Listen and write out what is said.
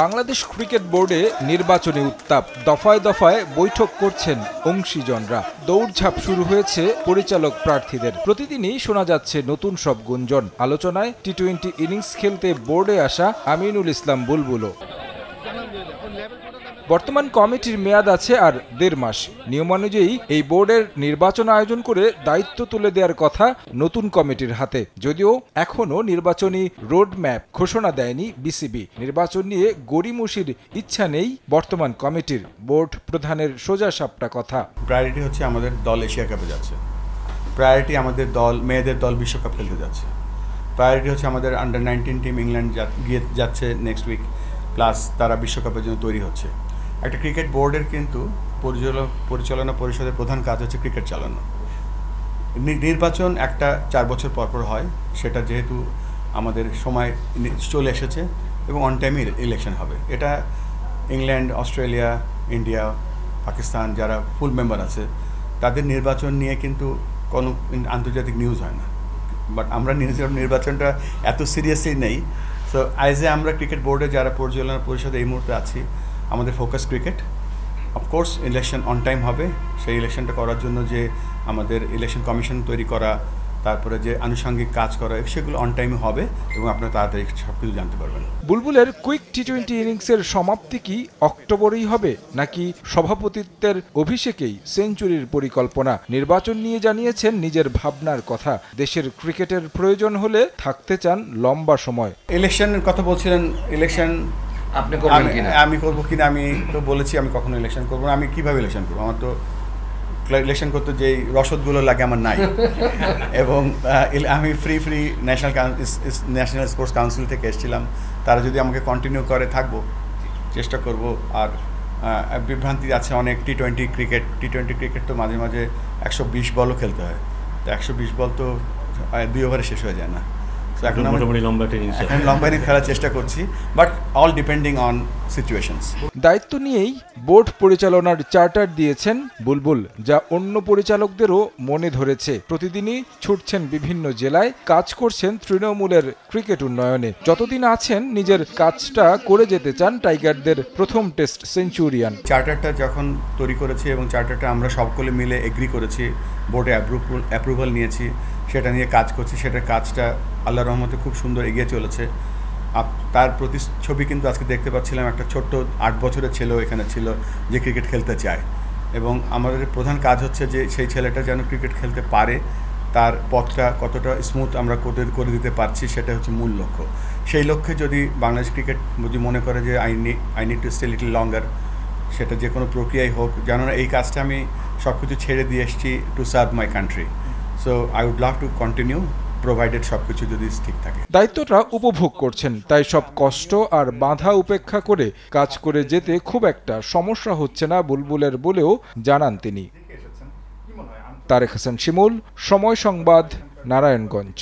Bangladesh cricket বোর্ডে নির্বাচনী উত্তাপ, দফায় দফায় বৈঠক করছেন অংশীজনরা। দৌড়ঝাঁপ শুরু হয়েছে পরিচালক প্রার্থীদের। প্রতিদিনই শোনা যাচ্ছে নতুন সব গুঞ্জন। আলোচনায় টি-20 ইনিংস খেলতে বোর্ডে আসা আমিনুল ইসলাম বুলবুলও। বর্তমান কমিটির মেয়াদ আছে আর 1.5 মাস। নিয়মানুযায়ী এই বোর্ডের নির্বাচন আয়োজন করে দায়িত্ব তুলে দেওয়ার কথা নতুন কমিটির হাতে। যদিও এখনও নির্বাচনী রোড ম্যাপ ঘোষণা দেয়নি বিসিবি। নির্বাচন নিয়ে গড়িমসির ইচ্ছা নেই বর্তমান কমিটির। বোর্ড প্রধানের সোজা সাপটা কথা, প্রায়োরিটি হচ্ছে আমাদের দল এশিয়া কাপে যাচ্ছে, প্রায়োরিটি আমাদের দল মেয়েদের দল বিশ্বকাপ খেলতে যাচ্ছে, প্রায়োরিটি হচ্ছে আমাদের আন্ডার-19 টিম ইংল্যান্ড গিয়ে যাচ্ছে নেক্সট উইক, প্লাস তারা বিশ্বকাপের জন্য তৈরি হচ্ছে। একটা ক্রিকেট বোর্ডের কিন্তু পরিচালনা পরিষদের প্রধান কাজ হচ্ছে ক্রিকেট চালানো। নির্বাচন একটা 4 বছর পর হয়, সেটা যেহেতু আমাদের সময় চলে এসেছে এবং অন টাইমে ইলেকশন হবে। এটা ইংল্যান্ড, অস্ট্রেলিয়া, ইন্ডিয়া, পাকিস্তান যারা ফুল মেম্বার আছে তাদের নির্বাচন নিয়ে কিন্তু কোনো আন্তর্জাতিক নিউজ হয় না, বাট আমরা নির্বাচনটা এত সিরিয়াসলি নেই। সো আমরা ক্রিকেট বোর্ডে যারা পরিচালনা পরিষদে এই মুহূর্তে আছি, আমাদের focus cricket. Of course election on time হবে, সেই ইলেকশনটা করার জন্য যে আমাদের ইলেকশন কমিশন তৈরি করা, তারপরে যে আনুষঙ্গিক কাজ করা, সেগুলো অন টাইমে হবে এবং আপনারা তাড়াতাড়ি সব কিছু জানতে পারবেন। বুলবুলের কুইক টি-20 ইনিংসের সমাপ্তি কি অক্টোবরেই হবে, নাকি সভাপতিত্বের অভিষেকেই সেঞ্চুরির পরিকল্পনা? নির্বাচন নিয়ে জানিয়েছেন নিজের ভাবনার কথা। দেশের ক্রিকেটের প্রয়োজন হলে থাকতে চান লম্বা সময়। ইলেকশনের কথা বলছিলেন, ইলেকশন আপনি করবেন কিনা? আমি করবো কিনা, আমি তো বলেছি আমি কখনো ইলেকশন করবো না। আমি কিভাবে ইলেকশন করবো? আমার তো ইলেকশন করতে যেই রসদগুলো লাগে আমার নাই। এবং আমি ফ্রি ন্যাশনাল স্পোর্টস কাউন্সিল থেকে এসেছিলাম, তারা যদি আমাকে কন্টিনিউ করে থাকবো, চেষ্টা করব। আর বিভ্রান্তি আছে অনেক। টি-20 ক্রিকেট তো মাঝে মাঝে 120 বলও খেলতে হয়, তো 120 বল তো 2 ওভারে শেষ হয়ে যায় না। এখন লম্বা ইনিংস খেলার চেষ্টা করছি, but all depending on situations. দায়িত্ব নিয়েই বোর্ড পরিচালনার চার্টার দিয়েছেন বুলবুল, যা অন্য পরিচালকদেরও মনে ধরেছে। প্রতিদিনই ছুটছেন বিভিন্ন জেলায়, কাজ করছেন তৃণমূলের ক্রিকেট উন্নয়নে। যতদিন আছেন নিজের কাজটা করে যেতে চান টাইগারদের প্রথম টেস্ট সেঞ্চুরিয়ান। চার্টারটা যখন তৈরি করেছি এবং চার্টারটা আমরা সকলে মিলে এগ্রি করেছি, বোর্ডে অ্যাপ্রুভাল নিয়েছি, সেটা নিয়ে কাজ করছি। সেটার কাজটা আল্লাহর রহমতে খুব সুন্দর এগিয়ে চলেছে। তার প্রতিচ্ছবি কিন্তু আজকে দেখতে পাচ্ছিলাম। একটা ছোট্ট 8 বছরের ছেলেও এখানে ছিল যে ক্রিকেট খেলতে চায়, এবং আমাদের প্রধান কাজ হচ্ছে যে সেই ছেলেটা যেন ক্রিকেট খেলতে পারে, তার পথটা কতটা স্মুথ আমরা করে দিতে পারছি, সেটা হচ্ছে মূল লক্ষ্য। সেই লক্ষ্যে যদি বাংলাদেশ ক্রিকেট যদি মনে করে যে I need to stay little লঙ্গার, সেটা যে কোনো প্রক্রিয়াই হোক, যেন এই কাজটা আমি সব কিছু ছেড়ে দিয়ে এসেছি to serve my country. So I would love to continue, provided সবকিছু যদি ঠিক থাকে। দায়িত্বটা উপভোগ করছেন, তাই সব কষ্ট আর বাধা উপেক্ষা করে কাজ করে যেতে খুব একটা সমস্যা হচ্ছে না বুলবুলের বলেও জানান তিনি। তারেক হাসান শিমুল, সময় সংবাদ, নারায়ণগঞ্জ।